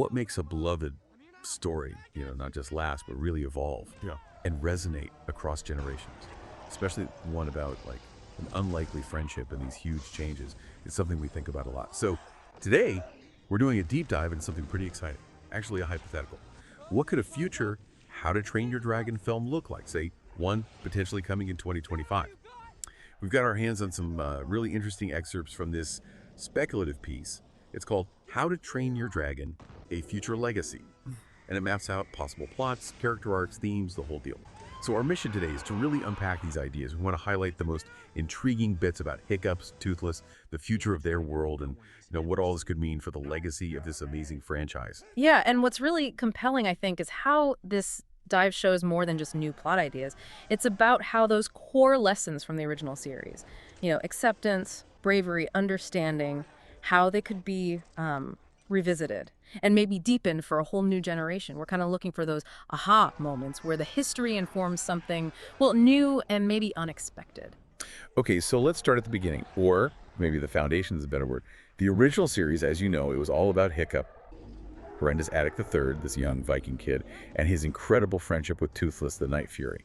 what makes a beloved story, not just last, but really evolve Yeah. and resonate across generations, especially one about like an unlikely friendship and these huge changes. It's something we think about a lot. So today, we're doing a deep dive into something pretty exciting, actually a hypothetical. What could a future How to Train Your Dragon film look like? Say, one potentially coming in 2025. We've got our hands on some really interesting excerpts from this speculative piece. It's called How to Train Your Dragon, A Future Legacy. And it maps out possible plots, character arcs, themes, the whole deal. So our mission today is to really unpack these ideas. We want to highlight the most intriguing bits about Hiccups, Toothless, the future of their world, and what all this could mean for the legacy of this amazing franchise. Yeah, and what's really compelling, I think, is how this dive shows more than just new plot ideas. It's about how those core lessons from the original series, acceptance, bravery, understanding, how they could be revisited and maybe deepened for a whole new generation. We're kind of looking for those aha moments where the history informs something, well, new and maybe unexpected. Okay, so let's start at the beginning, or maybe the foundation is a better word. The original series, as you know, it was all about Hiccup, horrendous addict the third, this young Viking kid, and his incredible friendship with Toothless, the Night Fury.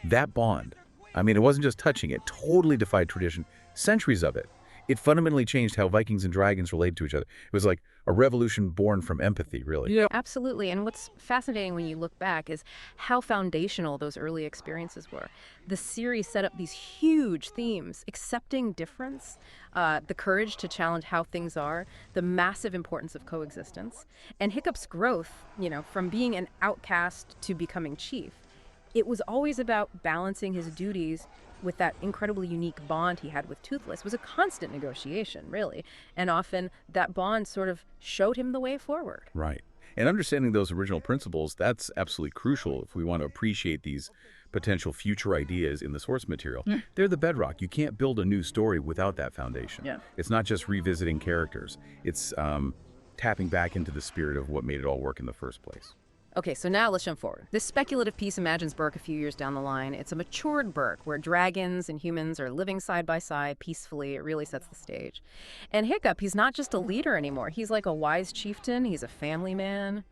That bond, it wasn't just touching, it totally defied tradition, centuries of it. It fundamentally changed how Vikings and dragons related to each other. It was like a revolution born from empathy, really. Yeah. Absolutely. And what's fascinating when you look back is how foundational those early experiences were. The series set up these huge themes: accepting difference, the courage to challenge how things are, the massive importance of coexistence, and Hiccup's growth, from being an outcast to becoming chief. It was always about balancing his duties with that incredibly unique bond he had with Toothless. It was a constant negotiation, really. And often that bond sort of showed him the way forward. Right. And understanding those original principles, that's absolutely crucial if we want to appreciate these potential future ideas in the source material. They're the bedrock. You can't build a new story without that foundation. Yeah. It's not just revisiting characters. It's tapping back into the spirit of what made it all work in the first place. Okay, so now let's jump forward. This speculative piece imagines Burke a few years down the line. It's a matured Burke where dragons and humans are living side by side peacefully. It really sets the stage. And Hiccup, he's not just a leader anymore. He's like a wise chieftain. He's a family man,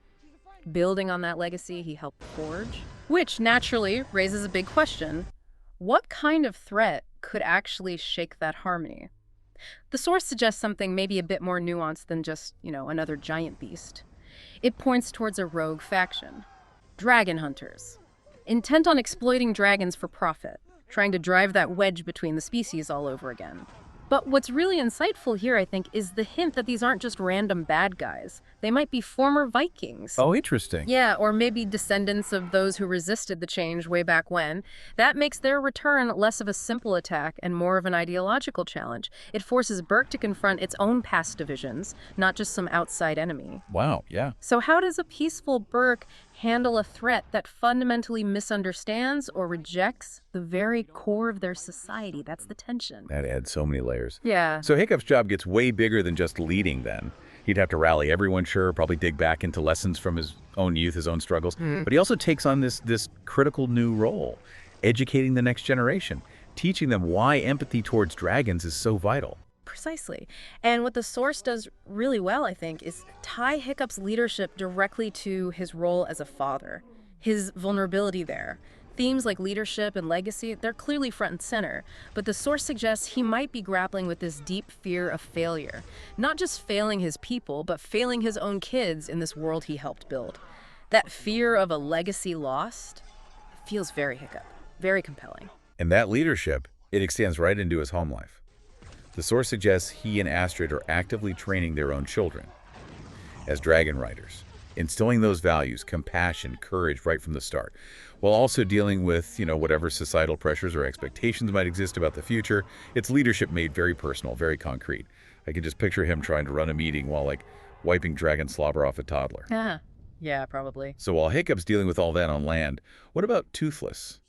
building on that legacy he helped forge. Which naturally raises a big question. What kind of threat could actually shake that harmony? The source suggests something maybe a bit more nuanced than just, another giant beast. It points towards a rogue faction, dragon hunters, intent on exploiting dragons for profit, trying to drive that wedge between the species all over again. But what's really insightful here, I think, is the hint that these aren't just random bad guys. They might be former Vikings. Oh, interesting. Yeah, or maybe descendants of those who resisted the change way back when. That makes their return less of a simple attack and more of an ideological challenge. It forces Burke to confront its own past divisions, not just some outside enemy. Wow, yeah. So how does a peaceful Burke handle a threat that fundamentally misunderstands or rejects the very core of their society? That's the tension. That adds so many layers. Yeah. So Hiccup's job gets way bigger than just leading then. He'd have to rally everyone, sure, probably dig back into lessons from his own youth, his own struggles. But he also takes on this critical new role, educating the next generation, teaching them why empathy towards dragons is so vital. Precisely. And what the source does really well, I think, is tie Hiccup's leadership directly to his role as a father, his vulnerability there. Themes like leadership and legacy, they're clearly front and center, but the source suggests he might be grappling with this deep fear of failure. Not just failing his people, but failing his own kids in this world he helped build. That fear of a legacy lost feels very Hiccup, very compelling. And that leadership, it extends right into his home life. The source suggests he and Astrid are actively training their own children as dragon riders, instilling those values, compassion, courage right from the start, while also dealing with, whatever societal pressures or expectations might exist about the future. It's leadership made very personal, very concrete. I can just picture him trying to run a meeting while, wiping dragon slobber off a toddler. Yeah, probably. So while Hiccup's dealing with all that on land, what about Toothless?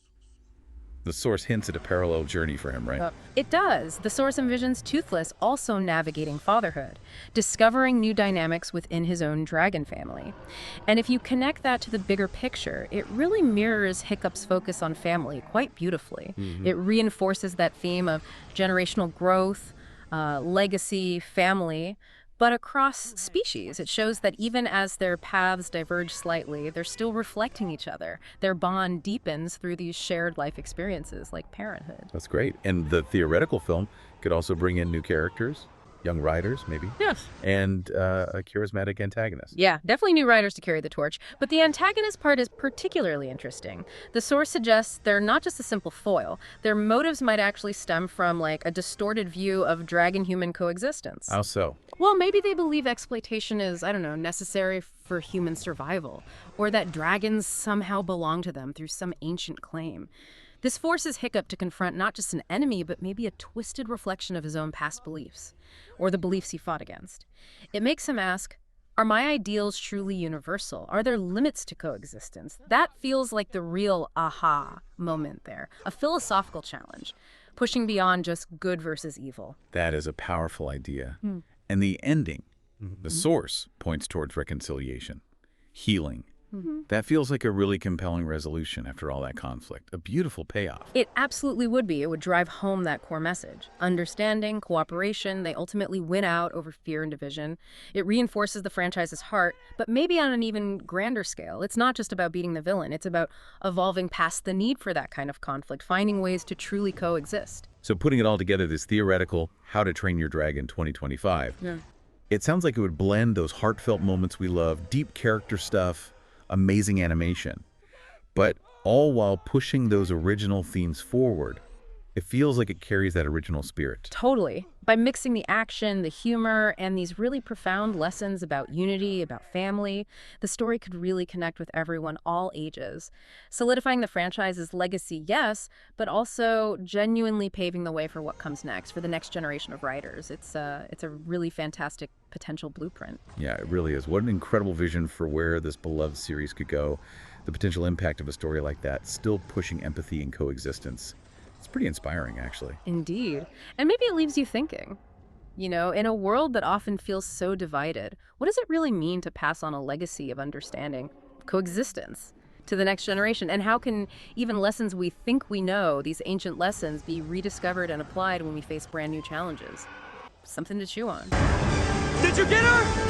The source hints at a parallel journey for him, right? It does. The source envisions Toothless also navigating fatherhood, discovering new dynamics within his own dragon family. And if you connect that to the bigger picture, it really mirrors Hiccup's focus on family quite beautifully. It reinforces that theme of generational growth, legacy, family, but across species. It shows that even as their paths diverge slightly, they're still reflecting each other. Their bond deepens through these shared life experiences like parenthood. That's great. And the theoretical film could also bring in new characters, young writers maybe, Yes. and a charismatic antagonist. Yeah, definitely new writers to carry the torch, but the antagonist part is particularly interesting. The source suggests they're not just a simple foil. Their motives might actually stem from like a distorted view of dragon-human coexistence. How so? Well, maybe they believe exploitation is, I don't know, necessary for human survival, or that dragons somehow belong to them through some ancient claim. This forces Hiccup to confront not just an enemy, but maybe a twisted reflection of his own past beliefs, or the beliefs he fought against. It makes him ask, are my ideals truly universal? Are there limits to coexistence? That feels like the real aha moment there, a philosophical challenge, pushing beyond just good versus evil. That is a powerful idea. And the ending, the source, points towards reconciliation, healing. That feels like a really compelling resolution after all that conflict. A beautiful payoff. It absolutely would be. It would drive home that core message. Understanding, cooperation, they ultimately win out over fear and division. It reinforces the franchise's heart, but maybe on an even grander scale. It's not just about beating the villain. It's about evolving past the need for that kind of conflict, finding ways to truly coexist. So putting it all together, this theoretical How to Train Your Dragon 2025, it sounds like it would blend those heartfelt moments we love, deep character stuff, amazing animation, but all while pushing those original themes forward. It feels like it carries that original spirit. Totally. By mixing the action, the humor, and these really profound lessons about unity, about family, the story could really connect with everyone, all ages. Solidifying the franchise's legacy, yes, but also genuinely paving the way for what comes next, for the next generation of writers. It's a really fantastic potential blueprint. Yeah, it really is. What an incredible vision for where this beloved series could go. The potential impact of a story like that, still pushing empathy and coexistence. It's pretty inspiring, actually. Indeed. And maybe it leaves you thinking, you know, in a world that often feels so divided, what does it really mean to pass on a legacy of understanding, coexistence, to the next generation? And how can even lessons we think we know, these ancient lessons, be rediscovered and applied when we face brand new challenges? Something to chew on. Did you get her?